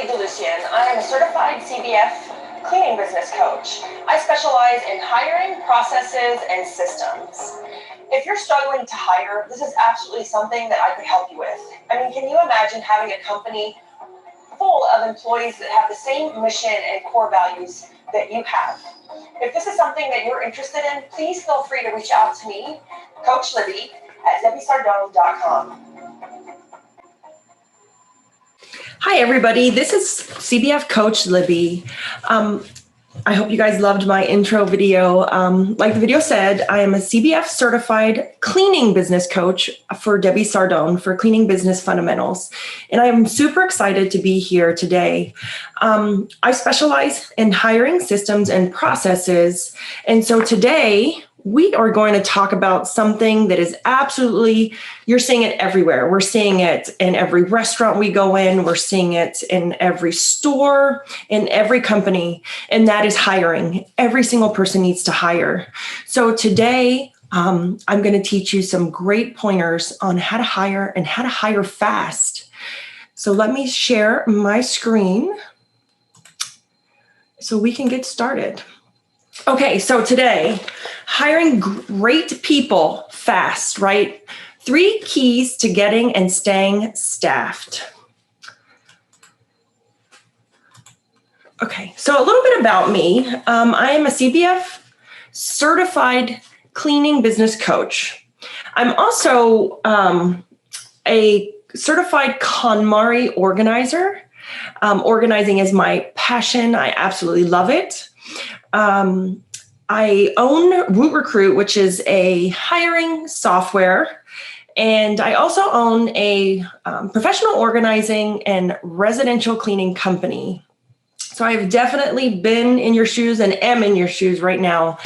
Garcia-DeLucien. I am a certified CBF cleaning business coach. I specialize in hiring, processes, and systems. If you're struggling to hire, this is absolutely something that I could help you with. I mean, can you imagine having a company full of employees that have the same mission and core values that you have? If this is something that you're interested in, please feel free to reach out to me, Coach Libby, at debbysardone.com. Hi, everybody. This is CBF Coach Libby. I hope you guys loved my intro video. Like the video said, I am a CBF certified cleaning business coach for Debbie Sardone for cleaning business fundamentals. And I'm super excited to be here today. I specialize in hiring systems and processes. And so today we are going to talk about something that is absolutely, you're seeing it everywhere. We're seeing it in every restaurant we go in. We're seeing it in every store, in every company, and that is hiring. Every single person needs to hire. So today, I'm going to teach you some great pointers on how to hire and how to hire fast. So let me share my screen so we can get started. Okay, so today, hiring great people fast, right? 3 keys to getting and staying staffed. Okay, so a little bit about me. I am a CBF certified cleaning business coach. I'm also a certified KonMari organizer. Organizing is my passion. I absolutely love it. I own WootRecruit, which is a hiring software, and I also own a professional organizing and residential cleaning company. So I've definitely been in your shoes and am in your shoes right now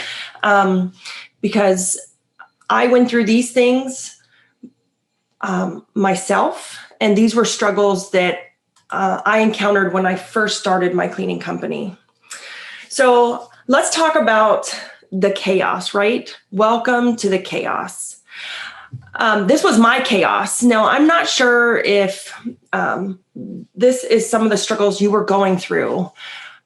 because I went through these things myself, and these were struggles that I encountered when I first started my cleaning company. So let's talk about the chaos, right? Welcome to the chaos. This was my chaos. Now, I'm not sure if this is some of the struggles you were going through,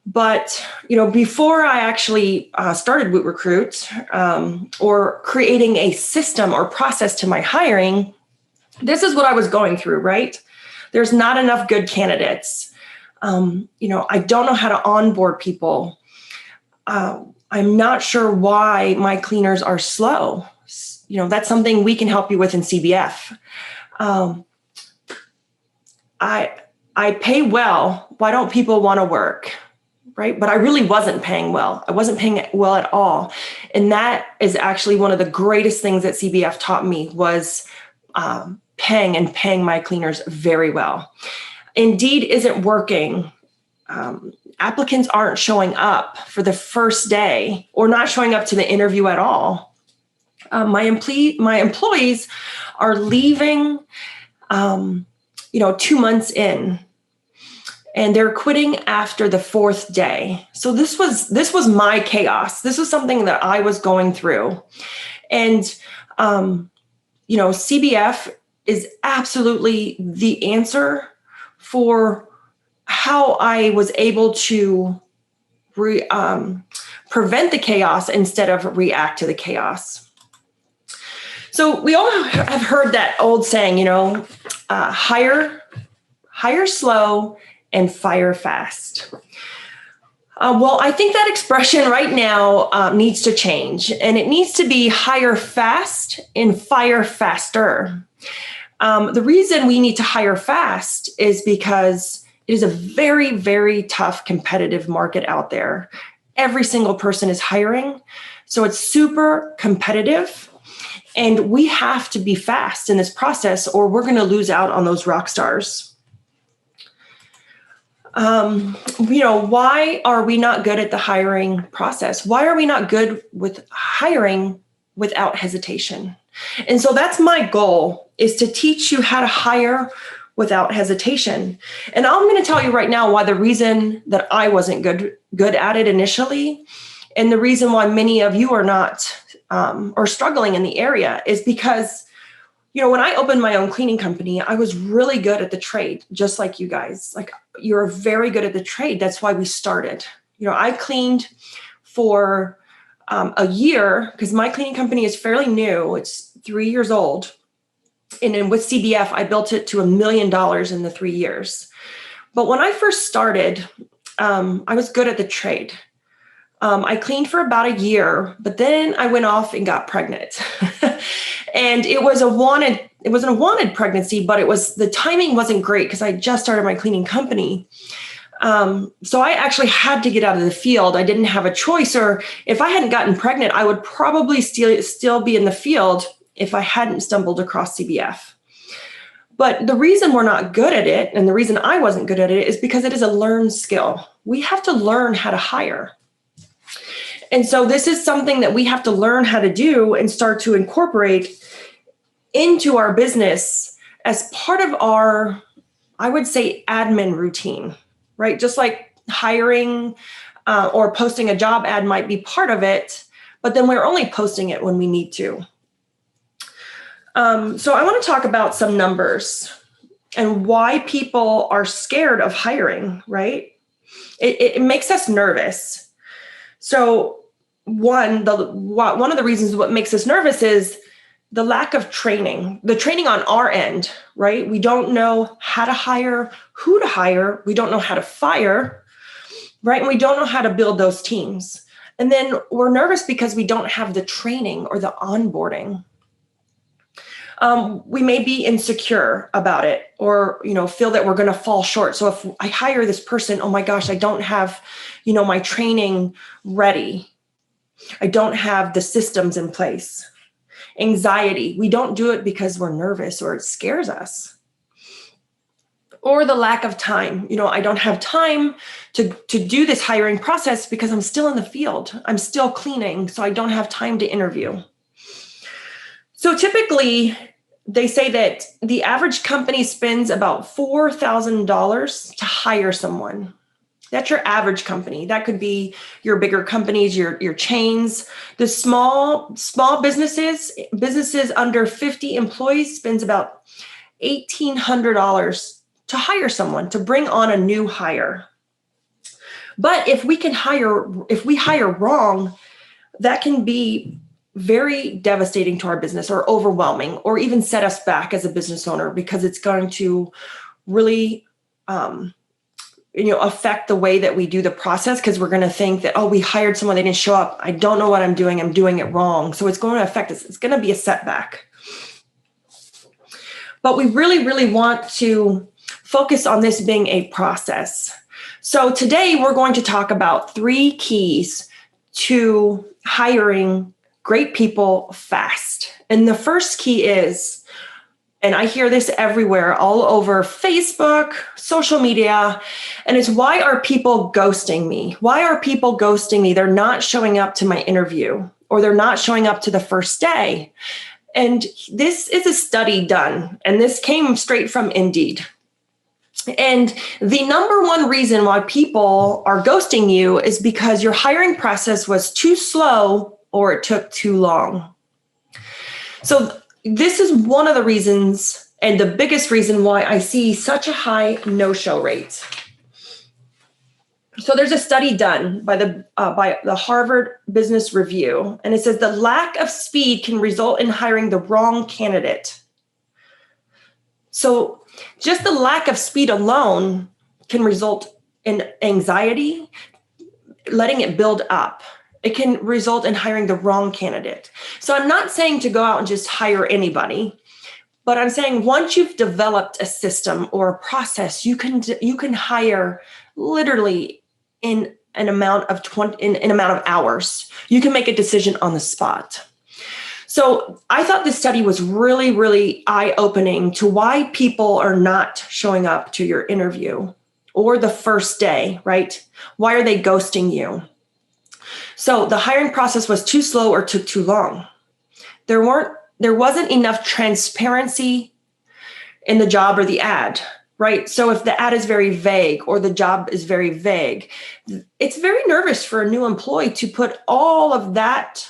but before I actually started WootRecruit or creating a system or process to my hiring, this is what I was going through, right? There's not enough good candidates. I don't know how to onboard people. I'm not sure why my cleaners are slow. That's something we can help you with in CBF. I pay well. Why don't people want to work? Right? But I really wasn't paying well. I wasn't paying well at all. And that is actually one of the greatest things that CBF taught me was paying my cleaners very well. Indeed isn't working. Applicants aren't showing up for the first day or not showing up to the interview at all. My employees are leaving, 2 months in, and they're quitting after the 4th day. So this was my chaos. This was something that I was going through. And, CBF is absolutely the answer for how I was able to prevent the chaos instead of react to the chaos. So we all have heard that old saying, hire slow and fire fast. Well, I think that expression right now needs to change, and it needs to be hire fast and fire faster. The reason we need to hire fast is because it is a very, very tough competitive market out there. Every single person is hiring. So it's super competitive. And we have to be fast in this process or we're going to lose out on those rock stars. Why are we not good at the hiring process? Why are we not good with hiring without hesitation? And so that's my goal, is to teach you how to hire without hesitation. And I'm going to tell you right now why the reason that I wasn't good at it initially, and the reason why many of you are not or struggling in the area is because When I opened my own cleaning company, I was really good at the trade, just like you guys. Like, you're very good at the trade. That's why we started. I cleaned for a year because my cleaning company is fairly new. It's 3 years old. And then with CBF, I built it to $1 million in the 3 years. But when I first started, I was good at the trade. I cleaned for about a year, but then I went off and got pregnant. And it wasn't a wanted pregnancy, but the timing wasn't great because I just started my cleaning company. So I actually had to get out of the field. I didn't have a choice, or if I hadn't gotten pregnant, I would probably still be in the field if I hadn't stumbled across CBF. But the reason we're not good at it, and the reason I wasn't good at it, is because it is a learned skill. We have to learn how to hire. And so this is something that we have to learn how to do and start to incorporate into our business as part of our, I would say, admin routine, right? Just like hiring or posting a job ad might be part of it, but then we're only posting it when we need to. So I want to talk about some numbers and why people are scared of hiring, right? It makes us nervous. So one of the reasons what makes us nervous is the lack of training, the training on our end, right? We don't know how to hire, who to hire. We don't know how to fire, right? And we don't know how to build those teams. And then we're nervous because we don't have the training or the onboarding. We may be insecure about it, or, feel that we're going to fall short. So if I hire this person, oh my gosh, I don't have, my training ready. I don't have the systems in place. Anxiety. We don't do it because we're nervous or it scares us. Or the lack of time. I don't have time to do this hiring process because I'm still in the field. I'm still cleaning, so I don't have time to interview. So typically, they say that the average company spends about $4,000 to hire someone. That's your average company. That could be your bigger companies, your chains. The small businesses under 50 employees spends about $1,800 to hire someone, to bring on a new hire. But if we hire wrong, that can be very devastating to our business, or overwhelming, or even set us back as a business owner, because it's going to really affect the way that we do the process, because we're going to think that, oh, we hired someone, they didn't show up. I don't know what I'm doing it wrong. So it's going to affect us. It's going to be a setback. But we really, really want to focus on this being a process. So today we're going to talk about 3 keys to hiring great people fast. And the first key is, and I hear this everywhere, all over Facebook, social media, and it's, why are people ghosting me? Why are people ghosting me? They're not showing up to my interview, or they're not showing up to the first day. And this is a study done, and this came straight from Indeed. And the number one reason why people are ghosting you is because your hiring process was too slow, or it took too long. So this is one of the reasons, and the biggest reason, why I see such a high no-show rate. So there's a study done by the Harvard Business Review, and it says the lack of speed can result in hiring the wrong candidate. So just the lack of speed alone can result in anxiety, letting it build up. It can result in hiring the wrong candidate. So I'm not saying to go out and just hire anybody, but I'm saying once you've developed a system or a process, you can hire literally in an amount of hours. You can make a decision on the spot. So I thought this study was really, really eye-opening to why people are not showing up to your interview or the first day, right? Why are they ghosting you? So the hiring process was too slow or took too long. There wasn't enough transparency in the job or the ad, right? So if the ad is very vague or the job is very vague, it's very nervous for a new employee to put all of that.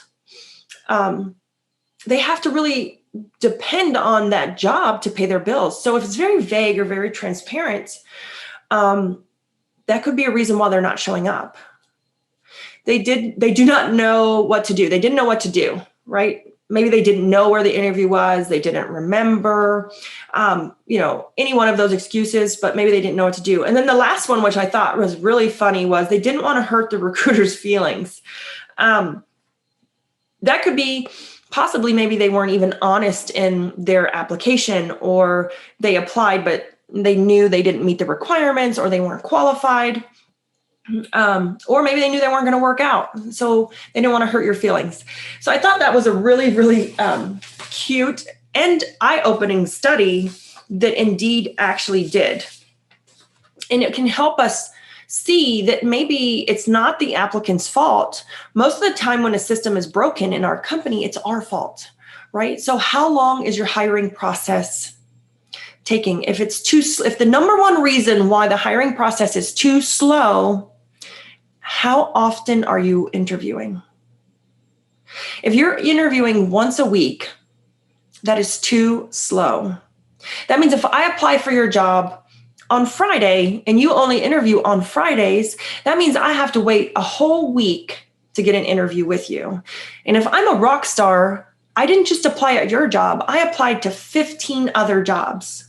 They have to really depend on that job to pay their bills. So if it's very vague or very transparent, that could be a reason why they're not showing up. They do not know what to do. They didn't know what to do, right? Maybe they didn't know where the interview was. They didn't remember, any one of those excuses, but maybe they didn't know what to do. And then the last one, which I thought was really funny, was they didn't want to hurt the recruiter's feelings. That could be possibly maybe they weren't even honest in their application, or they applied, but they knew they didn't meet the requirements, or they weren't qualified. Or maybe they knew they weren't going to work out. So they didn't want to hurt your feelings. So I thought that was a really, really cute and eye-opening study that Indeed actually did. And it can help us see that maybe it's not the applicant's fault. Most of the time when a system is broken in our company, it's our fault, right? So how long is your hiring process taking? If the number one reason why the hiring process is too slow, how often are you interviewing? If you're interviewing once a week, that is too slow. That means if I apply for your job on Friday and you only interview on Fridays, that means I have to wait a whole week to get an interview with you. And if I'm a rock star, I didn't just apply at your job, I applied to 15 other jobs.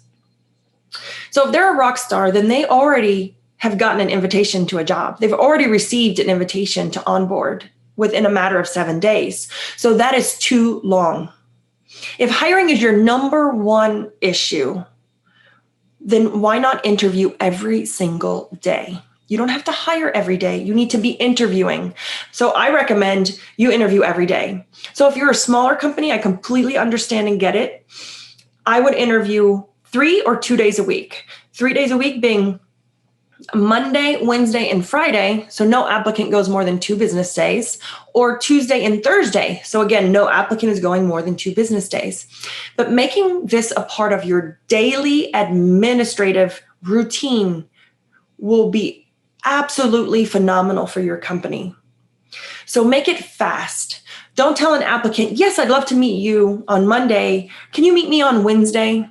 So if they're a rock star, then they already have gotten an invitation to a job. They've already received an invitation to onboard within a matter of 7 days. So that is too long. If hiring is your number one issue, then why not interview every single day? You don't have to hire every day. You need to be interviewing. So I recommend you interview every day. So if you're a smaller company, I completely understand and get it. I would interview 3 or 2 days a week. 3 days a week being Monday, Wednesday, and Friday. So no applicant goes more than 2 business days, or Tuesday and Thursday. So again, no applicant is going more than 2 business days. But making this a part of your daily administrative routine will be absolutely phenomenal for your company. So make it fast. Don't tell an applicant, yes, I'd love to meet you on Monday. Can you meet me on Wednesday?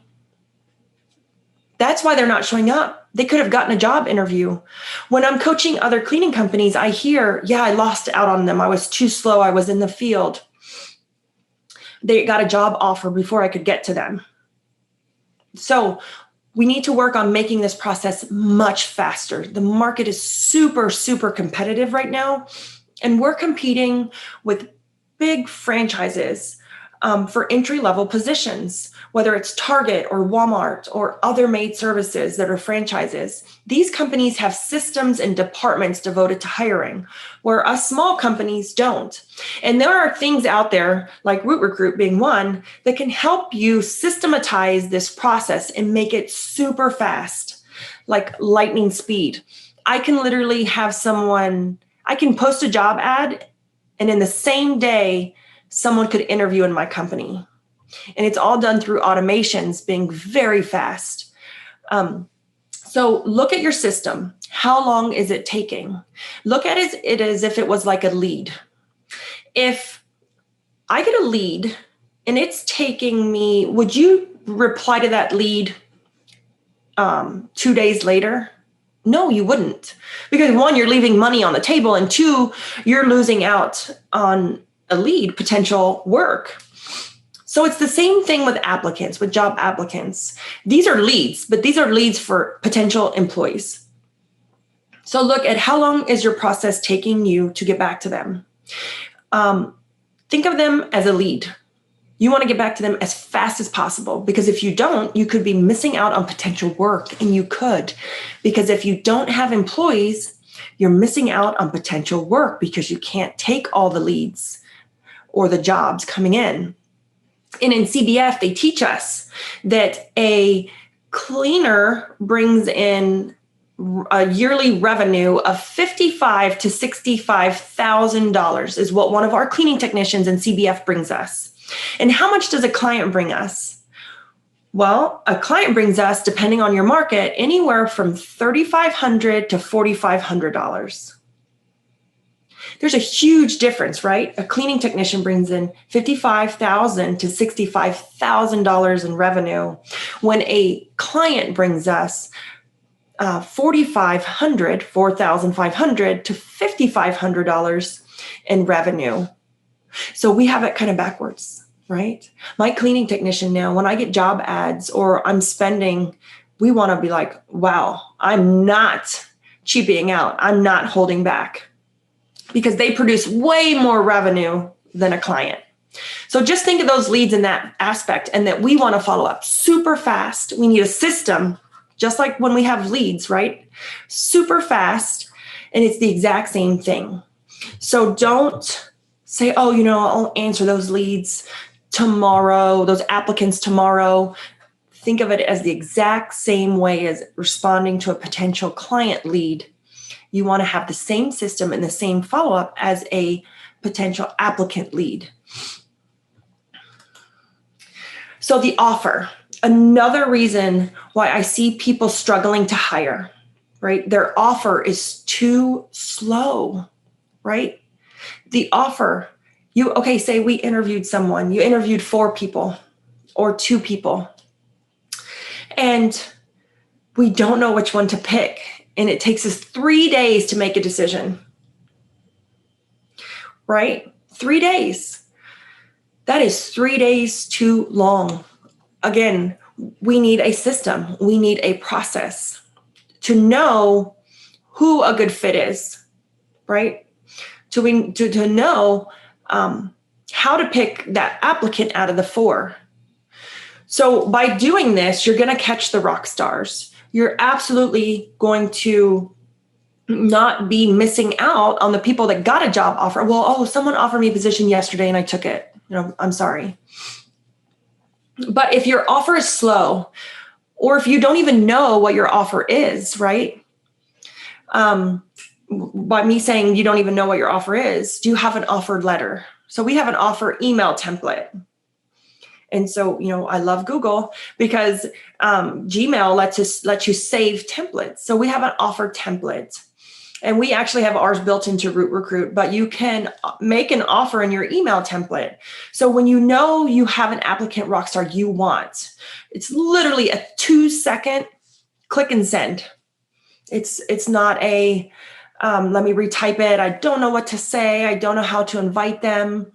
That's why they're not showing up. They could have gotten a job interview. When I'm coaching other cleaning companies, I hear, yeah, I lost out on them. I was too slow. I was in the field. They got a job offer before I could get to them. So we need to work on making this process much faster. The market is super, super competitive right now. And we're competing with big franchises for entry-level positions, whether it's Target or Walmart or other Maid Services that are franchises. These companies have systems and departments devoted to hiring, where us small companies don't. And there are things out there, like WootRecruit being one, that can help you systematize this process and make it super fast, like lightning speed. I can literally have I can post a job ad, and in the same day, someone could interview in my company. And it's all done through automations being very fast. So look at your system. How long is it taking? Look at it as if it was like a lead. If I get a lead and it's taking me, would you reply to that lead 2 days later? No, you wouldn't. Because 1, you're leaving money on the table, and 2, you're losing out on a lead, potential work. So it's the same thing with applicants, with job applicants. These are leads, but these are leads for potential employees. So look at how long is your process taking you to get back to them. Think of them as a lead. You want to get back to them as fast as possible, because if you don't, you could be missing out on potential work, and you could, because if you don't have employees, you're missing out on potential work because you can't take all the leads or the jobs coming in. And in CBF, they teach us that a cleaner brings in a yearly revenue of $55,000 to $65,000 is what one of our cleaning technicians in CBF brings us. And how much does a client bring us? Well, a client brings us, depending on your market, anywhere from $3,500 to $4,500. There's a huge difference, right? A cleaning technician brings in $55,000 to $65,000 in revenue, when a client brings us $4,500 to $5,500 in revenue. So we have it kind of backwards, right? My cleaning technician now, when I get job ads or I'm spending, we want to be like, wow, I'm not cheaping out. I'm not holding back, because they produce way more revenue than a client. So just think of those leads in that aspect, and that we want to follow up super fast. We need a system, just like when we have leads, right? Super fast. And it's the exact same thing. So don't say, oh, I'll answer those leads tomorrow, those applicants tomorrow. Think of it as the exact same way as responding to a potential client lead. You want to have the same system and the same follow-up as a potential applicant lead. So the offer, another reason why I see people struggling to hire, right? Their offer is too slow, right? The offer, say we interviewed someone, you interviewed 4 people or 2 people, and we don't know which one to pick. And it takes us 3 days to make a decision, right? 3 days. That is 3 days too long. Again, we need a system. We need a process to know who a good fit is, right? To know how to pick that applicant out of the 4. So by doing this, you're going to catch the rock stars. You're absolutely going to not be missing out on the people that got a job offer. Well, someone offered me a position yesterday and I took it. I'm sorry. But if your offer is slow, or if you don't even know what your offer is, right? By me saying you don't even know what your offer is, do you have an offer letter? So we have an offer email template. And so, I love Google because Gmail lets you save templates. So we have an offer template, and we actually have ours built into WootRecruit, but you can make an offer in your email template. So when you know you have an applicant rockstar you want, it's literally a 2-second click and send. It's not a, let me retype it. I don't know what to say. I don't know how to invite them.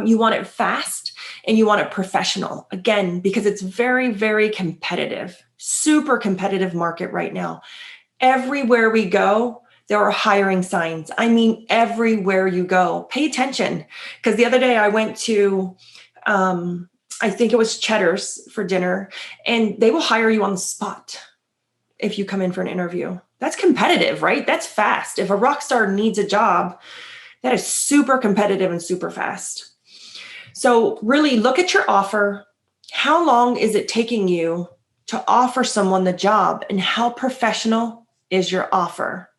You want it fast and you want it professional. Again, because it's very, very competitive, super competitive market right now. Everywhere we go, there are hiring signs. I mean, everywhere you go, pay attention. Because the other day I went to, I think it was Cheddar's for dinner, and they will hire you on the spot if you come in for an interview. That's competitive, right? That's fast. If a rock star needs a job, that is super competitive and super fast. So really look at your offer. How long is it taking you to offer someone the job, and how professional is your offer?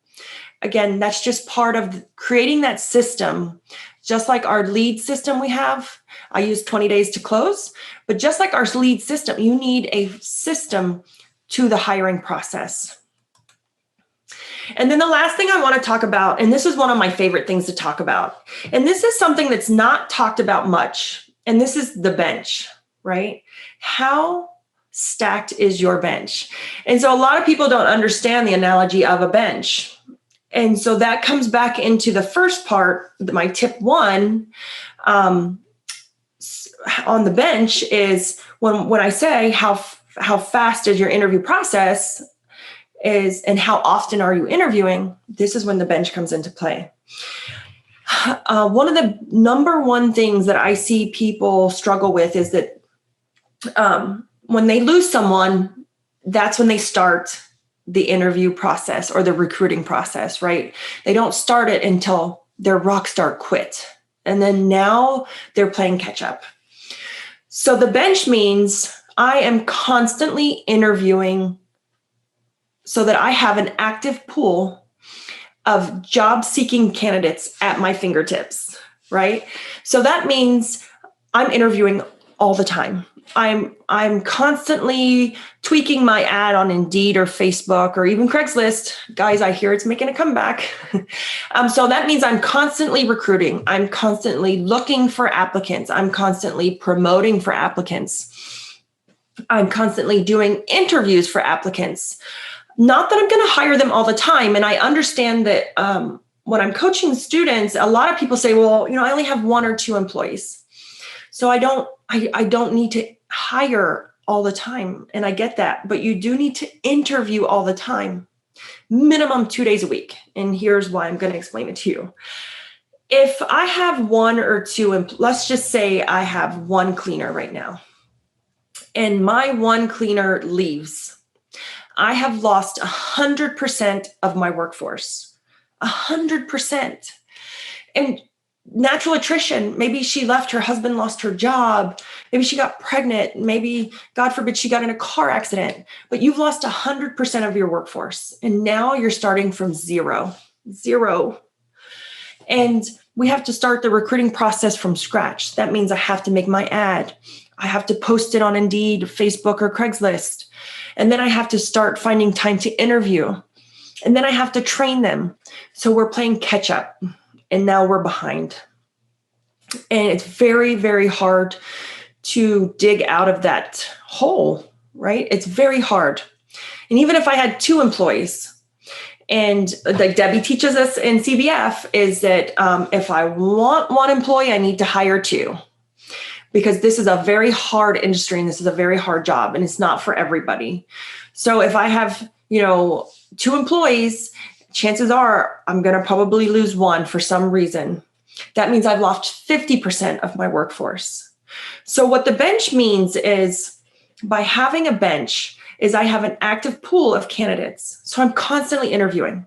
Again, that's just part of creating that system. Just like our lead system we have, I use 20 days to close, but just like our lead system, you need a system to the hiring process. And then the last thing I want to talk about, and this is one of my favorite things to talk about, and this is something that's not talked about much, and this is the bench, right? How stacked is your bench? And so a lot of people don't understand the analogy of a bench. And so that comes back into the first part, my tip 1 on the bench is when I say how fast is your interview process is, and how often are you interviewing, this is when the bench comes into play. One of the number 1 things that I see people struggle with is that when they lose someone, that's when they start the interview process or the recruiting process, right? They don't start it until their rock star quit. And then now they're playing catch up. So the bench means I am constantly interviewing so that I have an active pool of job-seeking candidates at my fingertips, right? So that means I'm interviewing all the time. I'm constantly tweaking my ad on Indeed or Facebook or even Craigslist. Guys, I hear it's making a comeback. So that means I'm constantly recruiting. I'm constantly looking for applicants. I'm constantly promoting for applicants. I'm constantly doing interviews for applicants. Not that I'm going to hire them all the time. And I understand that when I'm coaching students, a lot of people say, well, I only have 1 or 2 employees. So I don't need to hire all the time. And I get that, but you do need to interview all the time, minimum 2 days a week. And here's why I'm going to explain it to you. If I have 1 or 2, let's just say I have 1 cleaner right now, and my 1 cleaner leaves, I have lost 100% of my workforce, 100%. And natural attrition, maybe she left, her husband lost her job, maybe she got pregnant, maybe, God forbid, she got in a car accident, but you've lost 100% of your workforce. And now you're starting from zero. And we have to start the recruiting process from scratch. That means I have to make my ad. I have to post it on Indeed, Facebook, or Craigslist. And then I have to start finding time to interview. And then I have to train them. So we're playing catch up. And now we're behind. And it's very, very hard to dig out of that hole, right? It's very hard. And even if I had 2 employees, and like Debbie teaches us in CBF, is that if I want 1 employee, I need to hire 2. Because this is a very hard industry and this is a very hard job and it's not for everybody. So if I have, 2 employees, chances are I'm going to probably lose 1 for some reason. That means I've lost 50% of my workforce. So what the bench means is, by having a bench, is I have an active pool of candidates. So I'm constantly interviewing.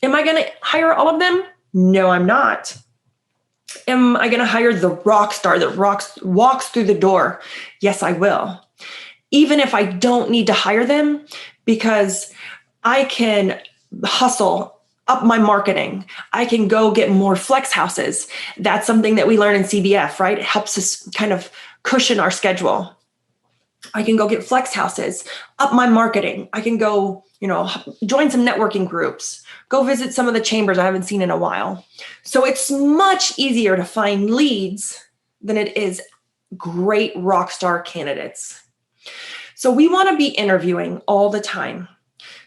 Am I going to hire all of them? No, I'm not. Am I going to hire the rock star that walks through the door? Yes, I will. Even if I don't need to hire them, because I can hustle up my marketing. I can go get more flex houses. That's something that we learn in CBF, right? It helps us kind of cushion our schedule. I can go get flex houses, up my marketing. I can go, join some networking groups, go visit some of the chambers I haven't seen in a while. So it's much easier to find leads than it is great rock star candidates. So we want to be interviewing all the time.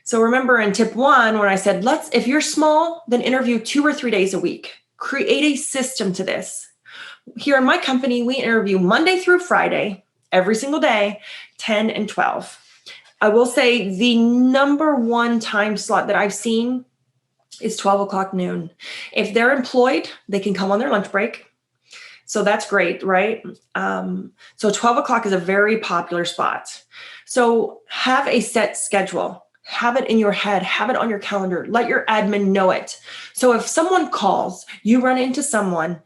So remember in tip 1, when I said, if you're small, then interview 2 or 3 days a week. Create a system to this. Here in my company, we interview Monday through Friday, every single day, 10 and 12. I will say the number 1 time slot that I've seen is 12 o'clock noon. If they're employed, they can come on their lunch break. So that's great, right? So 12 o'clock is a very popular spot. So have a set schedule. Have it in your head, have it on your calendar, let your admin know it. So if someone calls, you run into someone,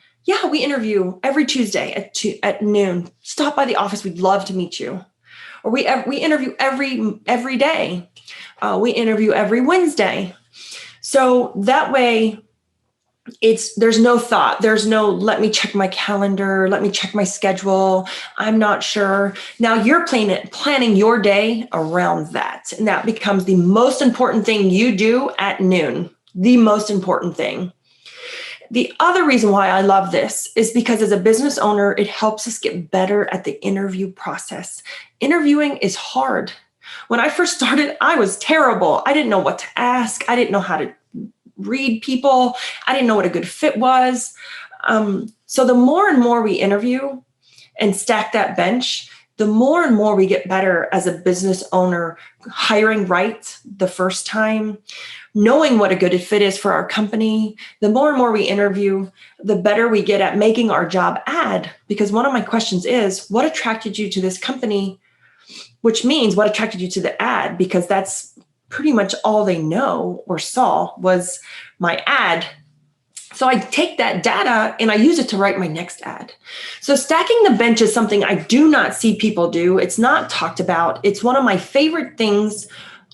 we interview every Tuesday at noon. Stop by the office, we'd love to meet you. Or we interview every day. We interview every Wednesday. So that way, there's no thought. There's no, let me check my calendar. Let me check my schedule. I'm not sure. Now you're planning your day around that. And that becomes the most important thing you do at noon. The most important thing. The other reason why I love this is because as a business owner, it helps us get better at the interview process. Interviewing is hard. When I first started, I was terrible. I didn't know what to ask. I didn't know how to read people. I didn't know what a good fit was. So the more and more we interview and stack that bench, the more and more we get better as a business owner, hiring right the first time, knowing what a good fit is for our company. The more and more we interview, the better we get at making our job ad. Because one of my questions is, what attracted you to this company? Which means, what attracted you to the ad? Because that's pretty much all they know or saw was my ad. So I take that data and I use it to write my next ad. So stacking the bench is something I do not see people do. It's not talked about. It's one of my favorite things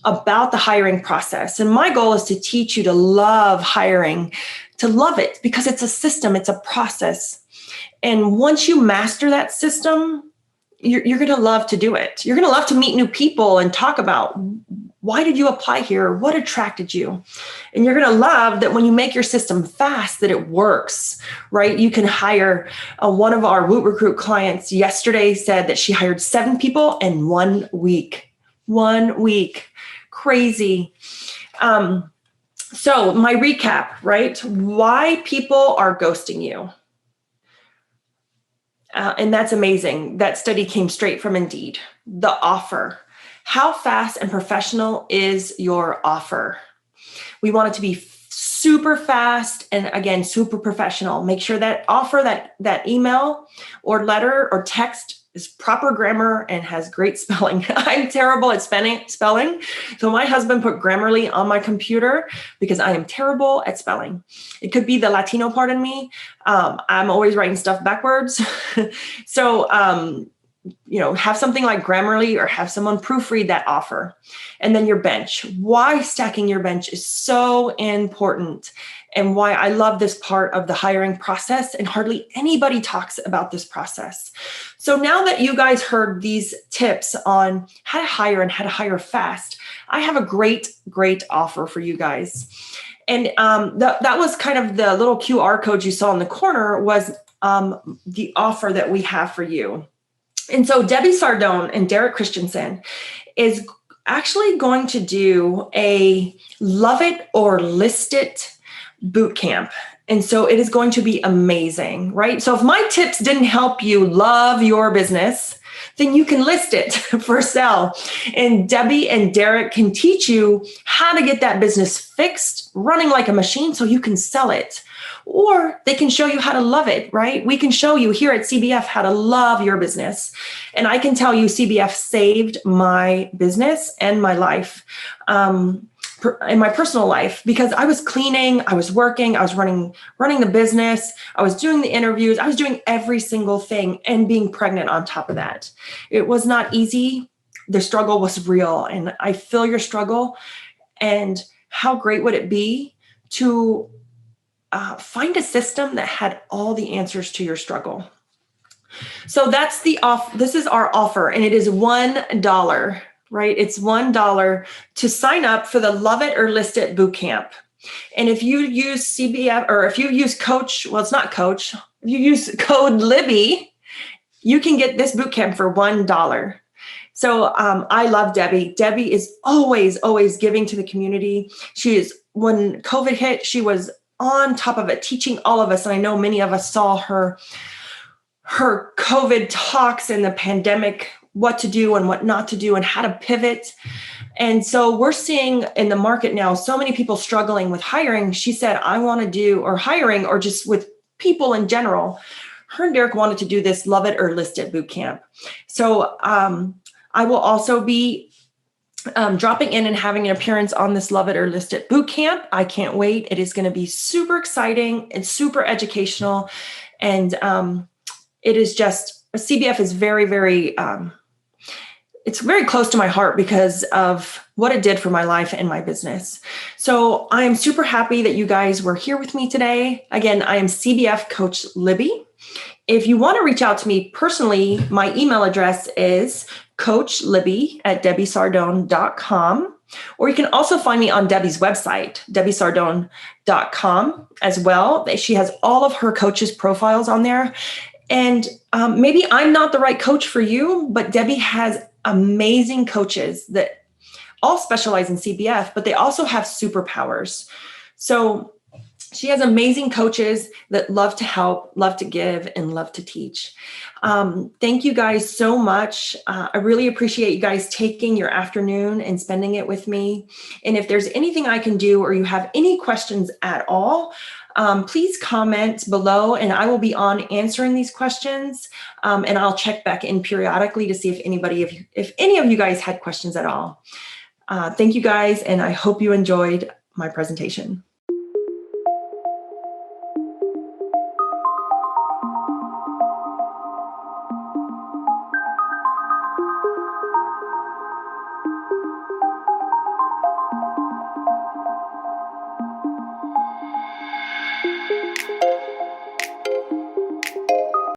about the hiring process. And my goal is to teach you to love hiring, to love it, because it's a system, it's a process. And once you master that system, you're going to love to do it. You're going to love to meet new people and talk about why did you apply here? What attracted you? And you're going to love that when you make your system fast, that it works, right? You can hire one of our WootRecruit clients yesterday said that she hired 7 people in 1 week. 1 week. Crazy. So my recap, right? Why people are ghosting you. And that's amazing. That study came straight from Indeed. The offer. How fast and professional is your offer? We want it to be super fast and, again, super professional. Make sure that offer, that email or letter or text is proper grammar and has great spelling. I'm terrible at spelling. So my husband put Grammarly on my computer because I am terrible at spelling. It could be the Latino part in me. I'm always writing stuff backwards. So, have something like Grammarly or have someone proofread that offer. And then your bench. Why stacking your bench is so important and why I love this part of the hiring process, and hardly anybody talks about this process. So now that you guys heard these tips on how to hire and how to hire fast, I have a great offer for you guys. And that was kind of the little QR code you saw in the corner was the offer that we have for you. And so Debbie Sardone and Derek Christensen is actually going to do a Love It or List It boot camp. And so it is going to be amazing, right? So if my tips didn't help you love your business, then you can list it for sale. And Debbie and Derek can teach you how to get that business fixed, running like a machine so you can sell it. Or they can show you how to love it, right? We can show you here at CBF how to love your business. And I can tell you CBF saved my business and my life, in my personal life, because I was cleaning, I was working, I was running the business, I was doing the interviews, I was doing every single thing and being pregnant on top of that. It was not easy. The struggle was real, and I feel your struggle. And how great would it be to find a system that had all the answers to your struggle? So that's this is our offer, and it is $1. Right? It's $1 to sign up for the Love It or List It bootcamp. And if you use CBF, or if you use Coach, well, it's not Coach, if you use code Libby, you can get this bootcamp for $1. So I love Debbie. Debbie is always giving to the community. When COVID hit, she was on top of it, teaching all of us. And I know many of us saw her COVID talks in the pandemic, what to do and what not to do and how to pivot. And so we're seeing in the market now, so many people struggling with hiring. She said, I want to do, or hiring, or just with people in general. Her and Derek wanted to do this Love It or List It bootcamp. So I will also be dropping in and having an appearance on this Love It or List It bootcamp. I can't wait. It is going to be super exciting and super educational. And it is just, CBF is very, it's very close to my heart because of what it did for my life and my business. So I am super happy that you guys were here with me today. Again, I am CBF Coach Libby. If you want to reach out to me personally, my email address is coachlibby@debbiesardone.com. Or you can also find me on Debbie's website, debbiesardone.com as well. She has all of her coaches' profiles on there. And maybe I'm not the right coach for you, but Debbie has amazing coaches that all specialize in CBF, but they also have superpowers. So she has amazing coaches that love to help, love to give, and love to teach. Thank you guys so much. I really appreciate you guys taking your afternoon and spending it with me. And if there's anything I can do, or you have any questions at all, please comment below and I will be on answering these questions. And I'll check back in periodically to see if any of you guys had questions at all. Thank you guys. And I hope you enjoyed my presentation.